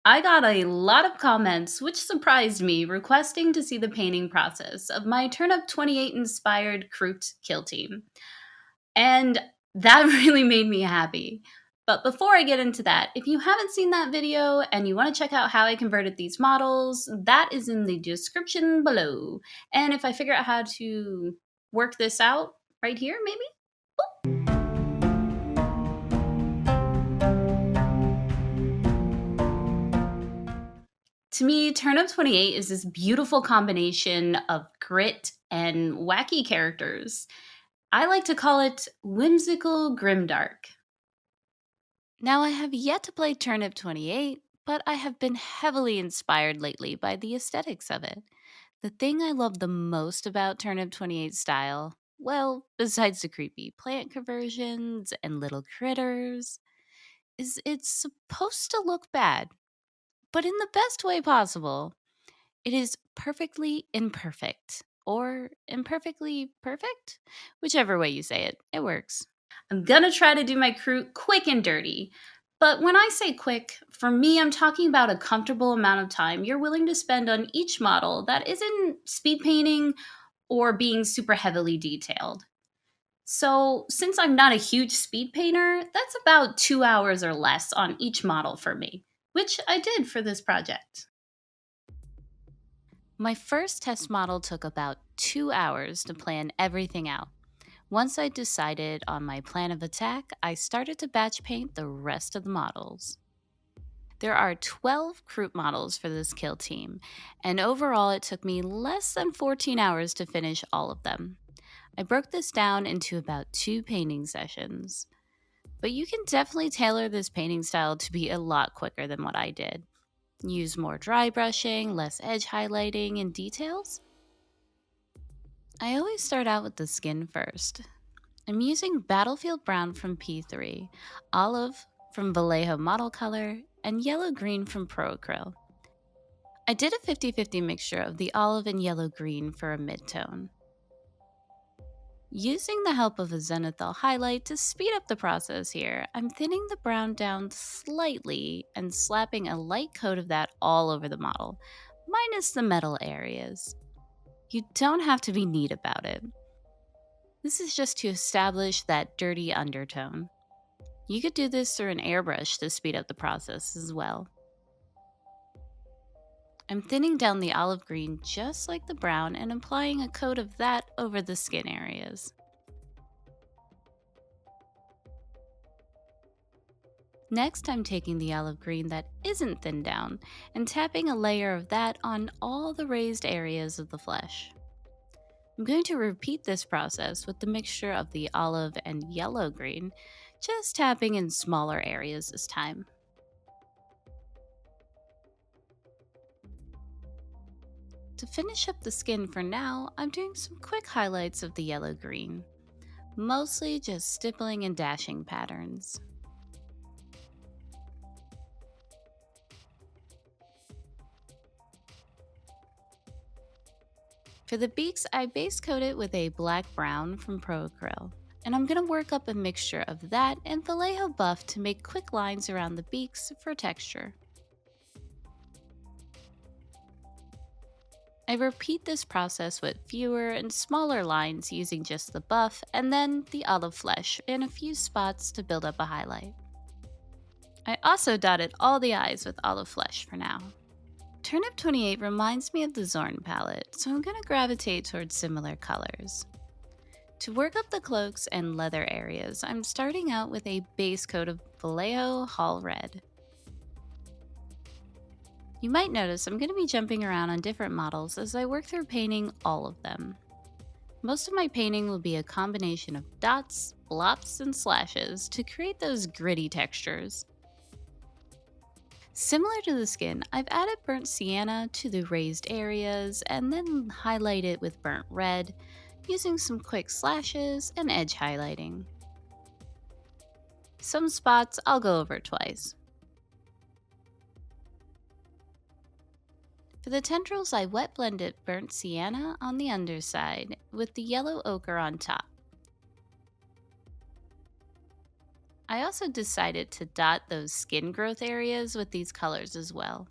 I got a lot of comments, which surprised me, requesting to see the painting process of my Turnip28 inspired Kroot Kill Team. And that really made me happy. But before I get into that, if you haven't seen that video and you want to check out how I converted these models, that is in the description below. And if I figure out how to work this out right here, maybe? To me, Turnip28 is this beautiful combination of grit and wacky characters. I like to call it whimsical grimdark. Now, I have yet to play Turnip28, but I have been heavily inspired lately by the aesthetics of it. The thing I love the most about Turnip28's style, well, besides the creepy plant conversions and little critters, is it's supposed to look bad, but in the best way possible. It is perfectly imperfect, or imperfectly perfect? Whichever way you say it, it works. I'm gonna try to do my crew quick and dirty. But when I say quick, for me, I'm talking about a comfortable amount of time you're willing to spend on each model that isn't speed painting or being super heavily detailed. So, since I'm not a huge speed painter, that's about 2 hours or less on each model for me, which I did for this project. My first test model took about 2 hours to plan everything out. Once I decided on my plan of attack, I started to batch paint the rest of the models. There are 12 Kroot models for this kill team, and overall it took me less than 14 hours to finish all of them. I broke this down into about 2 painting sessions, but you can definitely tailor this painting style to be a lot quicker than what I did. Use more dry brushing, less edge highlighting, and details. I always start out with the skin first. I'm using Battlefield Brown from P3, Olive from Vallejo Model Color, and Yellow-Green from Pro Acryl. I did a 50-50 mixture of the olive and yellow-green for a mid-tone. Using the help of a zenithal highlight to speed up the process here, I'm thinning the brown down slightly and slapping a light coat of that all over the model, minus the metal areas. You don't have to be neat about it. This is just to establish that dirty undertone. You could do this through an airbrush to speed up the process as well. I'm thinning down the olive green just like the brown and applying a coat of that over the skin areas. Next, I'm taking the olive green that isn't thinned down and tapping a layer of that on all the raised areas of the flesh. I'm going to repeat this process with the mixture of the olive and yellow green, just tapping in smaller areas this time. To finish up the skin for now, I'm doing some quick highlights of the yellow-green, mostly just stippling and dashing patterns. For the beaks, I base coat it with a black-brown from Pro Acryl, and I'm going to work up a mixture of that and Vallejo buff to make quick lines around the beaks for texture. I repeat this process with fewer and smaller lines using just the buff and then the olive flesh in a few spots to build up a highlight. I also dotted all the eyes with olive flesh for now. Turnip28 reminds me of the Zorn palette, so I'm going to gravitate towards similar colors. To work up the cloaks and leather areas, I'm starting out with a base coat of Vallejo Hall Red. You might notice I'm going to be jumping around on different models as I work through painting all of them. Most of my painting will be a combination of dots, blops, and slashes to create those gritty textures. Similar to the skin, I've added burnt sienna to the raised areas and then highlight it with burnt red, using some quick slashes and edge highlighting. Some spots I'll go over twice. For the tendrils, I wet blended burnt sienna on the underside with the yellow ochre on top. I also decided to dot those skin growth areas with these colors as well.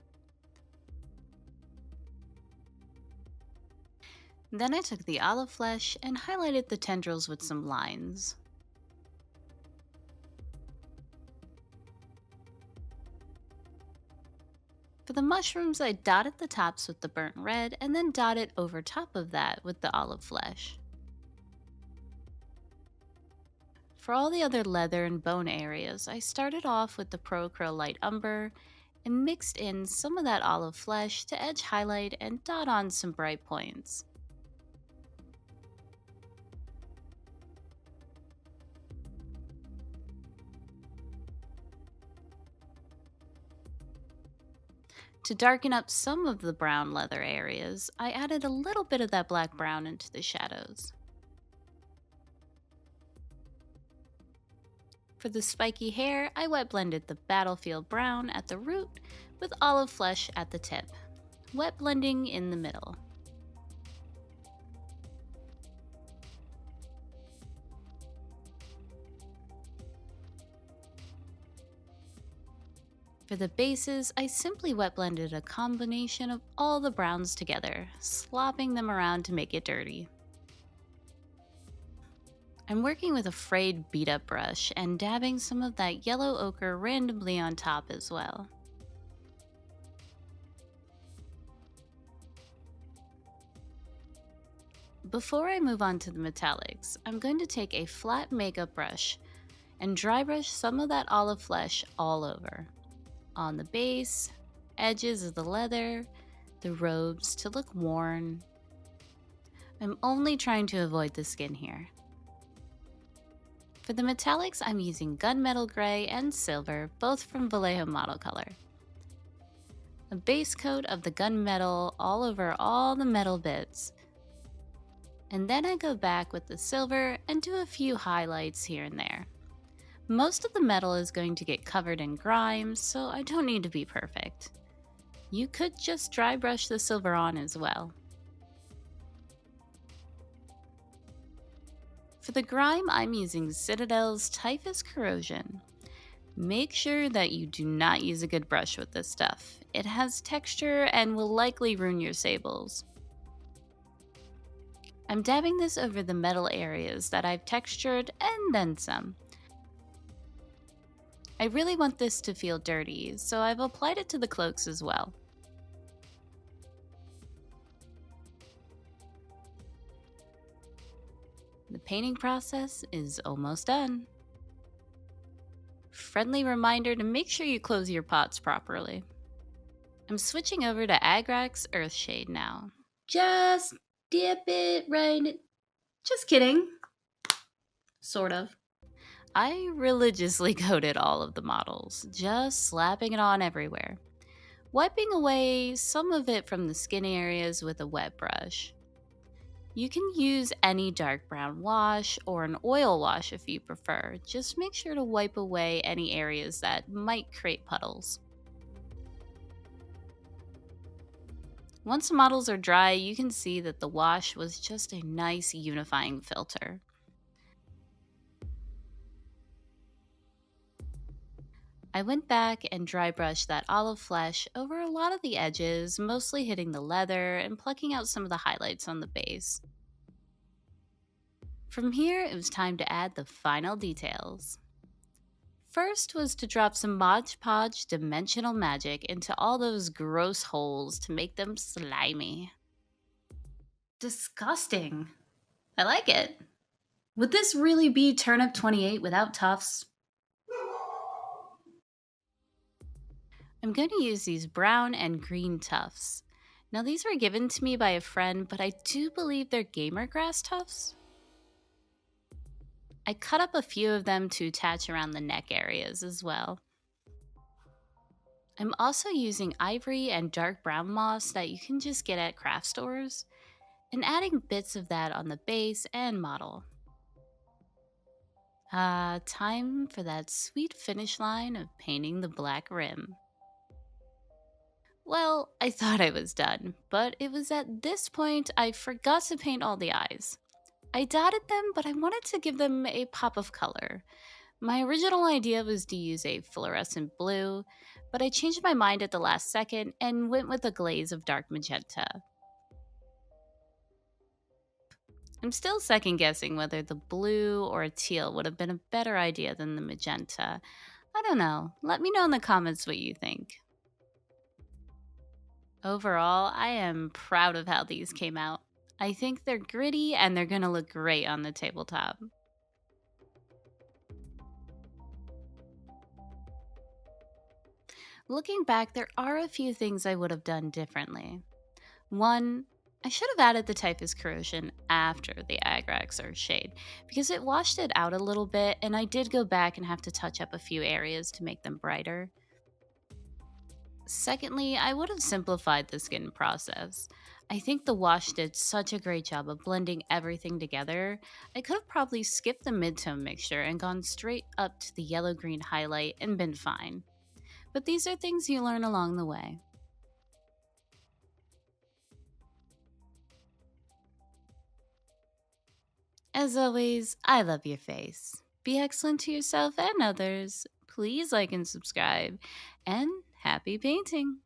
Then I took the olive flesh and highlighted the tendrils with some lines. For the mushrooms, I dotted the tops with the burnt red and then dotted over top of that with the olive flesh. For all the other leather and bone areas, I started off with the Acryl light umber and mixed in some of that olive flesh to edge highlight and dot on some bright points. To darken up some of the brown leather areas, I added a little bit of that black brown into the shadows. For the spiky hair, I wet blended the battlefield brown at the root with olive flesh at the tip, wet blending in the middle. For the bases, I simply wet blended a combination of all the browns together, slopping them around to make it dirty. I'm working with a frayed beat up brush and dabbing some of that yellow ochre randomly on top as well. Before I move on to the metallics, I'm going to take a flat makeup brush and dry brush some of that olive flesh all over. On the base, edges of the leather, the robes to look worn. I'm only trying to avoid the skin here. For the metallics, I'm using Gunmetal Gray and Silver, both from Vallejo Model Color. A base coat of the gunmetal all over all the metal bits. And then I go back with the silver and do a few highlights here and there. Most of the metal is going to get covered in grime, so I don't need to be perfect. You could just dry brush the silver on as well. For the grime, I'm using Citadel's Typhus Corrosion. Make sure that you do not use a good brush with this stuff. It has texture and will likely ruin your sables. I'm dabbing this over the metal areas that I've textured and then some. I really want this to feel dirty, so I've applied it to the cloaks as well. The painting process is almost done. Friendly reminder to make sure you close your pots properly. I'm switching over to Agrax Earthshade now. Just dip it right in. Just kidding. Sort of. I religiously coated all of the models, just slapping it on everywhere, wiping away some of it from the skin areas with a wet brush. You can use any dark brown wash or an oil wash if you prefer. Just make sure to wipe away any areas that might create puddles. Once the models are dry, you can see that the wash was just a nice unifying filter. I went back and dry brushed that olive flesh over a lot of the edges, mostly hitting the leather and plucking out some of the highlights on the base. From here, it was time to add the final details. First was to drop some Podge dimensional magic into all those gross holes to make them slimy. Disgusting. I like it. Would this really be Turnip28 without Tuffs? I'm going to use these brown and green Tuffs. Now these were given to me by a friend, but I do believe they're gamer grass Tuffs. I cut up a few of them to attach around the neck areas as well. I'm also using ivory and dark brown moss that you can just get at craft stores, and adding bits of that on the base and model. Time for that sweet finish line of painting the black rim. Well, I thought I was done, but it was at this point I forgot to paint all the eyes. I dotted them, but I wanted to give them a pop of color. My original idea was to use a fluorescent blue, but I changed my mind at the last second and went with a glaze of dark magenta. I'm still second guessing whether the blue or teal would have been a better idea than the magenta. I don't know. Let me know in the comments what you think. Overall, I am proud of how these came out. I think they're gritty and they're gonna look great on the tabletop. Looking back, there are a few things I would have done differently. One, I should have added the Typhus corrosion after the Agrax Earthshade because it washed it out a little bit, and I did go back and have to touch up a few areas to make them brighter. Secondly, I would have simplified the skin process. I think the wash did such a great job of blending everything together. I could have probably skipped the midtone mixture and gone straight up to the yellow green highlight and been fine. But these are things you learn along the way. As always, I love your face. Be excellent to yourself and others. Please like and subscribe. And happy painting!